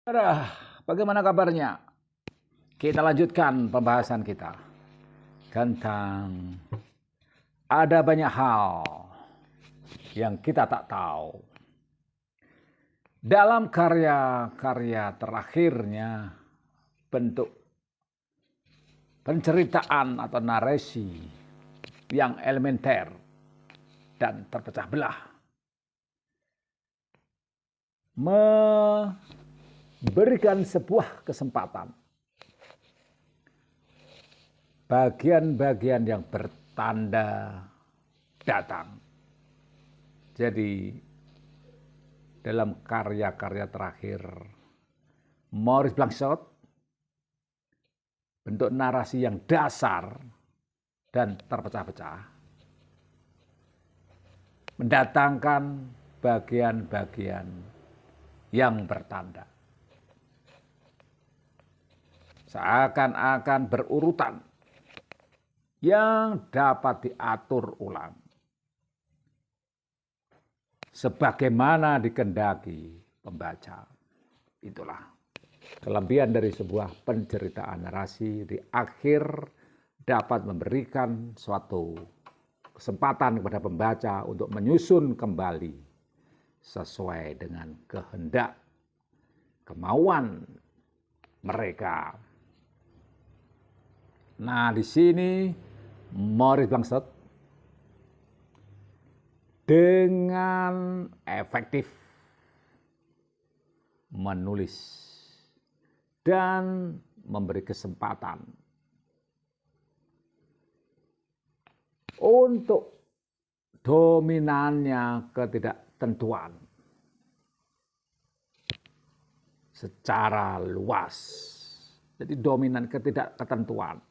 Saudara, bagaimana kabarnya? Kita lanjutkan pembahasan kita tentang ada banyak hal yang kita tak tahu. Dalam karya-karya terakhirnya, bentuk penceritaan atau narasi yang elementer dan terpecah belah memberikan sebuah kesempatan bagian-bagian yang bertanda datang. Jadi dalam karya-karya terakhir Maurice Blanchot, bentuk narasi yang dasar dan terpecah-pecah mendatangkan bagian-bagian yang bertanda. Seakan-akan berurutan yang dapat diatur ulang sebagaimana dikehendaki pembaca. Itulah kelebihan dari sebuah penceritaan narasi, di akhir dapat memberikan suatu kesempatan kepada pembaca untuk menyusun kembali sesuai dengan kehendak, kemauan mereka. Nah, di sini Maurice Blanchot dengan efektif menulis dan memberi kesempatan untuk dominannya ketidaktentuan secara luas. Jadi dominan ketidakketentuan.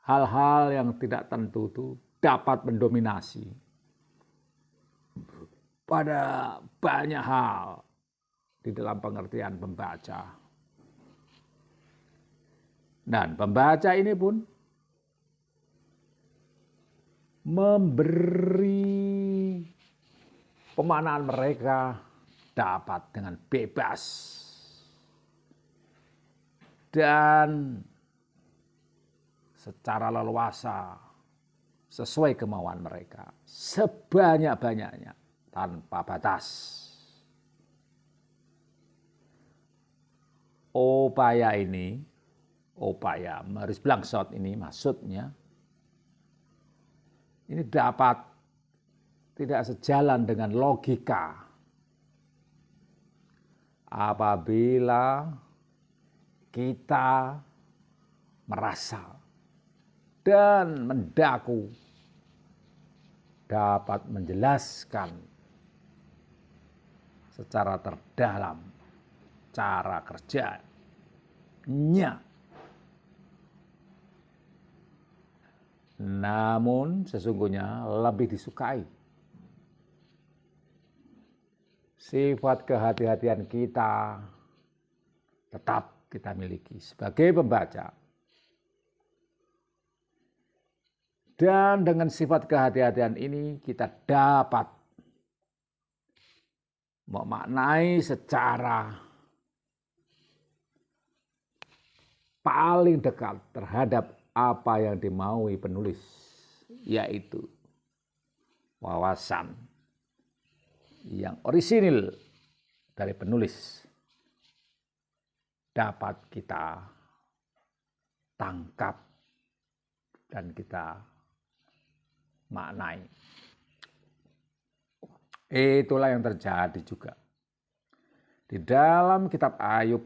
Hal-hal yang tidak tentu itu dapat mendominasi pada banyak hal di dalam pengertian pembaca. Dan pembaca ini pun memberi pemaknaan mereka dapat dengan bebas dan secara leluasa sesuai kemauan mereka, sebanyak-banyaknya tanpa batas. Upaya Maurice Blanchot ini maksudnya ini dapat tidak sejalan dengan logika apabila kita merasa dan mendaku dapat menjelaskan secara terdalam cara kerjanya. Namun sesungguhnya lebih disukai sifat kehati-hatian kita tetap kita miliki sebagai pembaca. Dan dengan sifat kehati-hatian ini kita dapat memaknai secara paling dekat terhadap apa yang dimaui penulis, yaitu wawasan yang orisinil dari penulis dapat kita tangkap dan kita maknai. Itulah yang terjadi juga di dalam kitab Ayub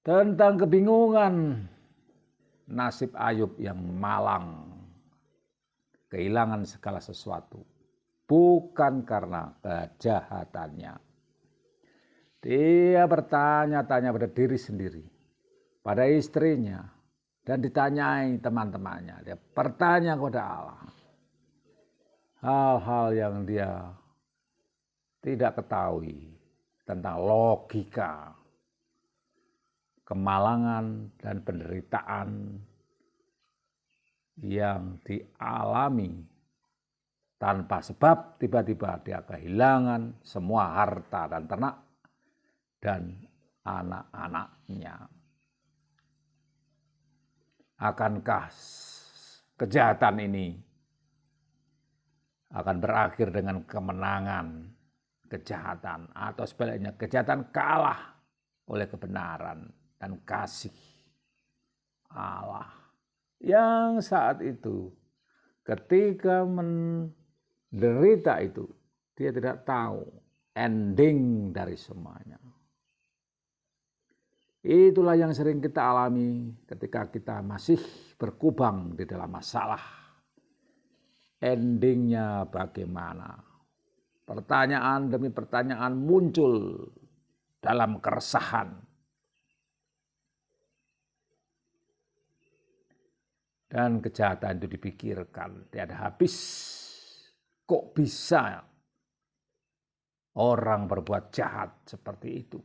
tentang kebingungan nasib Ayub yang malang, kehilangan segala sesuatu, bukan karena kejahatannya. Dia bertanya-tanya pada diri sendiri, pada istrinya, dan ditanyai teman-temannya. Dia bertanya kepada Allah hal-hal yang dia tidak ketahui tentang logika, kemalangan dan penderitaan yang dialami tanpa sebab. Tiba-tiba dia kehilangan semua harta dan ternak dan anak-anaknya. Akankah kejahatan ini akan berakhir dengan kemenangan kejahatan, atau sebaliknya kejahatan kalah oleh kebenaran dan kasih Allah yang saat itu ketika menderita itu dia tidak tahu ending dari semuanya. Itulah yang sering kita alami ketika kita masih berkubang di dalam masalah. Endingnya bagaimana? Pertanyaan demi pertanyaan muncul dalam keresahan. Dan kejahatan itu dipikirkan tiada habis. Kok bisa orang berbuat jahat seperti itu?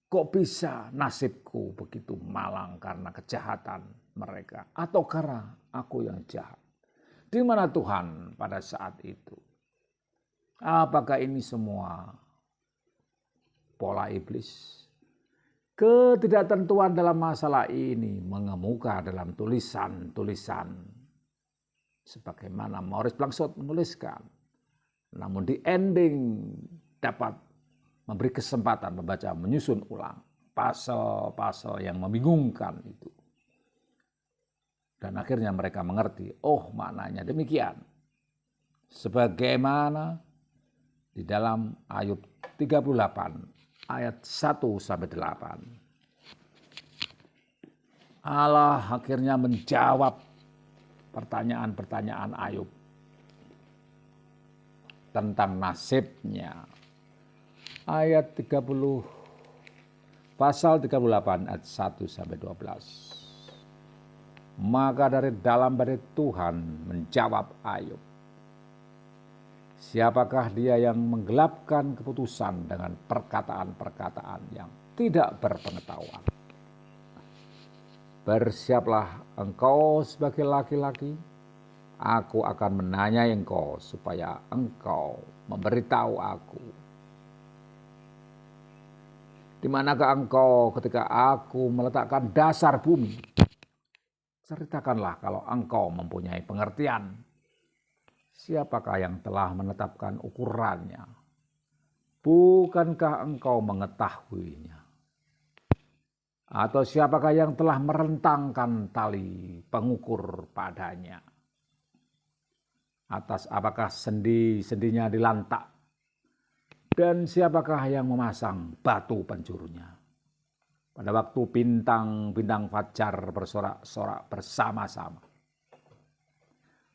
Kok bisa nasibku begitu malang karena kejahatan mereka? Atau karena aku yang jahat? Di mana Tuhan pada saat itu? Apakah ini semua pola iblis? Ketidaktentuan dalam masalah ini mengemuka dalam tulisan-tulisan. Sebagaimana Maurice Blanchot menuliskan. Namun di ending dapat memberi kesempatan membaca, menyusun ulang pasal-pasal yang membingungkan itu. Dan akhirnya mereka mengerti, oh maknanya demikian. Sebagaimana di dalam Ayub 38 ayat 1-8. Allah akhirnya menjawab pertanyaan-pertanyaan Ayub tentang nasibnya. Ayat 30 pasal 38 ayat 1-12. Maka dari dalam badan Tuhan menjawab Ayub, siapakah dia yang menggelapkan keputusan dengan perkataan-perkataan yang tidak berpengetahuan? Bersiaplah engkau sebagai laki-laki, aku akan menanyai engkau supaya engkau memberitahu aku. Di manakah engkau ketika aku meletakkan dasar bumi? Ceritakanlah kalau engkau mempunyai pengertian. Siapakah yang telah menetapkan ukurannya? Bukankah engkau mengetahuinya? Atau siapakah yang telah merentangkan tali pengukur padanya? Atas apakah sendi-sendinya dilantak? Dan siapakah yang memasang batu penjurunya? Pada waktu bintang-bintang fajar bersorak-sorak bersama-sama.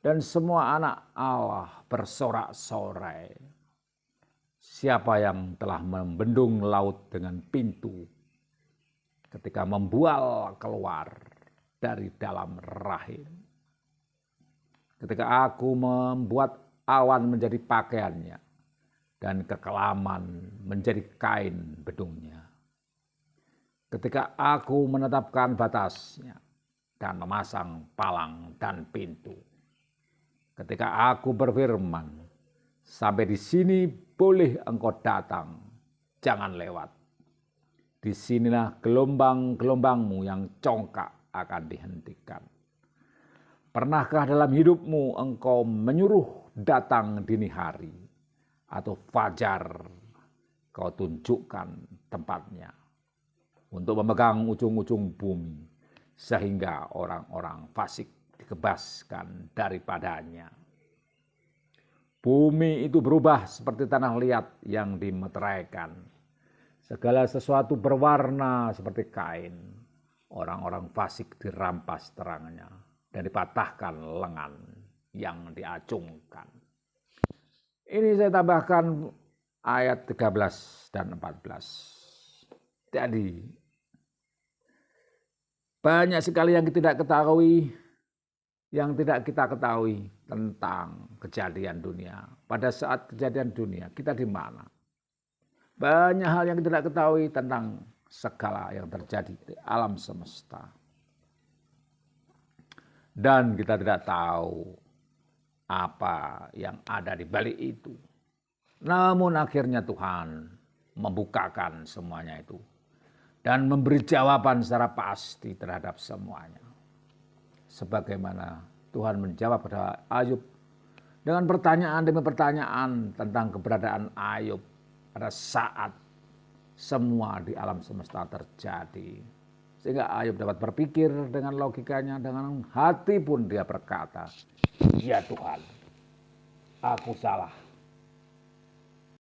Dan semua anak Allah bersorak-sorai. Siapa yang telah membendung laut dengan pintu ketika membual keluar dari dalam rahim? Ketika aku membuat awan menjadi pakaiannya dan kekelaman menjadi kain bedungnya. Ketika aku menetapkan batasnya dan memasang palang dan pintu. Ketika aku berfirman, sampai di sini boleh engkau datang, jangan lewat. Disinilah gelombang-gelombangmu yang congkak akan dihentikan. Pernahkah dalam hidupmu engkau menyuruh datang dini hari atau fajar kau tunjukkan tempatnya untuk memegang ujung-ujung bumi sehingga orang-orang fasik dikebaskan daripadanya. Bumi itu berubah seperti tanah liat yang dimeteraikan. Segala sesuatu berwarna seperti kain. Orang-orang fasik dirampas terangnya dan dipatahkan lengan yang diacungkan. Ini saya tambahkan ayat 13 dan 14. Jadi banyak sekali yang tidak kita ketahui tentang kejadian dunia. Pada saat kejadian dunia, kita di mana? Banyak hal yang tidak ketahui tentang segala yang terjadi di alam semesta. Dan kita tidak tahu apa yang ada di balik itu. Namun akhirnya Tuhan membukakan semuanya itu dan memberi jawaban secara pasti terhadap semuanya. Sebagaimana Tuhan menjawab pada Ayub dengan pertanyaan demi pertanyaan tentang keberadaan Ayub pada saat semua di alam semesta terjadi. Sehingga Ayub dapat berpikir dengan logikanya, dengan hati pun dia berkata, "Ya Tuhan, aku salah.